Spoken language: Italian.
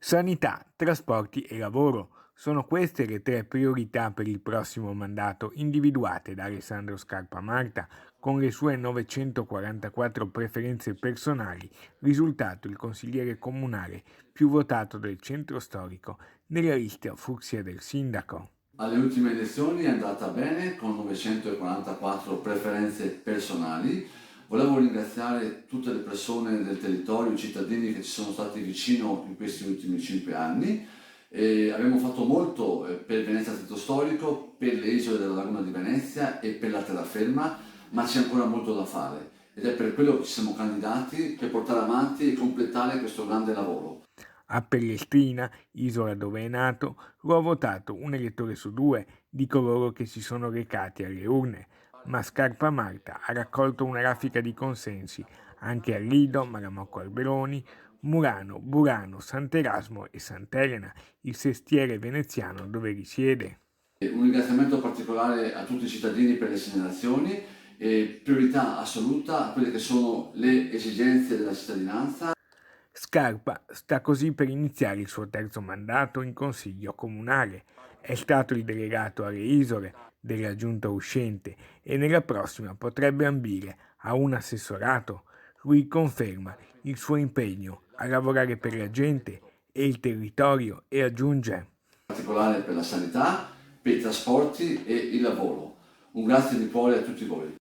Sanità, trasporti e lavoro. Sono queste le tre priorità per il prossimo mandato individuate da Alessandro Scarpa Marta con le sue 944 preferenze personali, risultato il consigliere comunale più votato del centro storico nella lista fucsia del sindaco. Alle ultime elezioni è andata bene con 944 preferenze personali. Volevo ringraziare tutte le persone del territorio, i cittadini che ci sono stati vicino in questi ultimi 5 anni. E abbiamo fatto molto per Venezia Centro Storico, per le isole della Laguna di Venezia e per la terraferma, ma c'è ancora molto da fare ed è per quello che ci siamo candidati per portare avanti e completare questo grande lavoro. A Pellestrina, isola dove è nato, lo ha votato un elettore su due di coloro che si sono recati alle urne, ma Scarpa Marta ha raccolto una raffica di consensi anche a Lido, Malamocco Alberoni, Murano, Burano, Sant'Erasmo e Sant'Elena, il sestiere veneziano dove risiede. E un ringraziamento particolare a tutti i cittadini per le segnalazioni e priorità assoluta a quelle che sono le esigenze della cittadinanza. Scarpa sta così per iniziare il suo terzo mandato in consiglio comunale. È stato il delegato alle isole della giunta uscente e nella prossima potrebbe ambire a un assessorato. Lui conferma il suo impegno a lavorare per la gente e il territorio e aggiunge: In particolare per la sanità, per i trasporti e il lavoro. Un grazie di cuore a tutti voi.